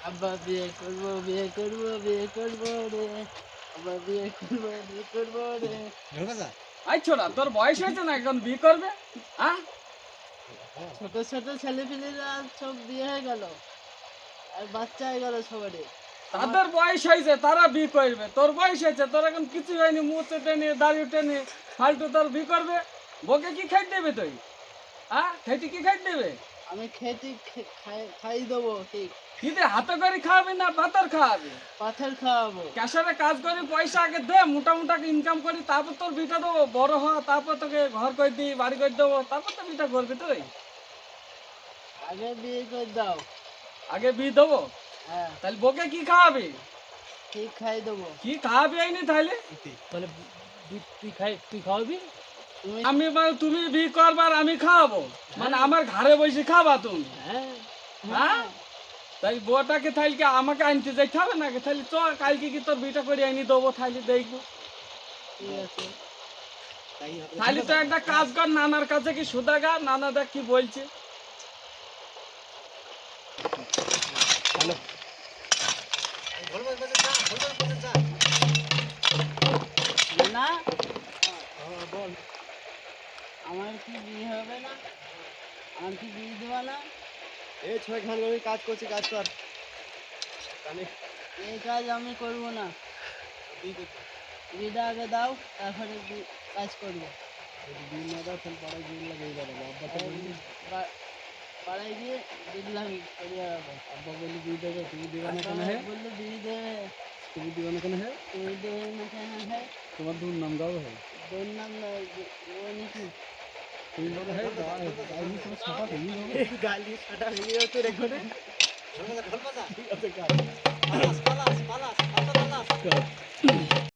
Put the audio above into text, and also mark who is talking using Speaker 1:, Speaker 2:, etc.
Speaker 1: আব্বা বিয়ে করবো বিয়ে করবো বিয়ে করবো রে, আব্বা বিয়ে করবো বিয়ে করবো রে।
Speaker 2: আই ছোড়া, তোর বয়স হয়েছে না এখন বিয়ে করবে? হ্যাঁ,
Speaker 1: ছোট ছোট ছেলে পেলেরা সব বিয়ে হয়ে গেল, আর বাচ্চা হয়ে গেল সবারই।
Speaker 2: তাদের বয়স হয়েছে, তারা বিয়ে করবে। তোর বয়স হয়েছে, তোর এখন কিছু হয়নি, মুছে টেনে দাড়ি টেনে ফালতু তোর বিয়ে করবে। বকে কি খাই দেবে তুই? হ্যাঁ, খেতে কি খাই দেবে?
Speaker 1: আমি খেতে খাই দেবো ঠিক,
Speaker 2: কিতে হাতে করে খাওয়াবি না পাতার খাওয়াবি?
Speaker 1: পাথর খাওয়াবো।
Speaker 2: ক্যাশারে কাজ করি, পয়সা আগে দে, মোটা ইনকাম করি, তারপর তোর বিটা দেবো। বড় হ, তারপর তোকে ঘর করে দিই, বাড়ি করে দেবো, তারপর তো বিটা করবি তুই।
Speaker 1: আগে বিয়ে করে দাও।
Speaker 2: আগে বিয়ে দেবো?
Speaker 1: হ্যাঁ,
Speaker 2: তাহলে বকে কি খাওয়াবি?
Speaker 1: ঠিক খাই দেবো।
Speaker 2: কি খাওয়াবি আইনি তাহলে?
Speaker 3: তাহলে তুই খাওয়াবি?
Speaker 1: তুমি
Speaker 2: আমি মানে তুমি বিয়ে করবার আমি খাওয়াবো, মানে আমার ঘরে বসে খাবা তুমি?
Speaker 3: হ্যাঁ,
Speaker 2: হ্যাঁ, তাই বউটাকে তাহলে কি আমাকে আনতে যাইতে হবে নাকি? তাহলে চ কালকে কি তোর বিটা করে আনি দেবো, তাহলে দেখবো।
Speaker 1: ঠিক আছে।
Speaker 2: তাহলে তো একটা কাজ কর, নানার কাছে কি সুদাগা, নানা দেখ কি বলছে।
Speaker 1: না, বল, আমার কি বিয়ে হবে না? আমার কি বিয়ে দেওয়া না?
Speaker 3: এই ছয় ঘন্টা আমি কাজ করছি, কাজ কর।
Speaker 1: এই কাজ আমি করব না। বিয়েটা আগে দাও, তারপরে কাজ করবো। পাড়ায় গিয়ে দিলাম করে যাবো।
Speaker 3: আব্বা বলি বিয়ে দেবে, তুমি দিবে না কেন?
Speaker 1: আব্বা
Speaker 3: হ্যাঁ,
Speaker 1: বললো বিয়ে দেবে,
Speaker 3: তুমি দিবে না কেন? হ্যাঁ,
Speaker 1: তুমি দেবে না কেন? হ্যাঁ,
Speaker 3: তোমার দুর নাম গাও। হ্যাঁ,
Speaker 1: তোর নাম ও নাকি?
Speaker 3: তুমি বলো হ্যাঁ, গালি তোমার ছাপা ভেঙে যাবে।
Speaker 1: গালি ফাটা ভেঙে যাচ্ছে রেকর্ডে।
Speaker 3: ঠিক আছে, কাজ।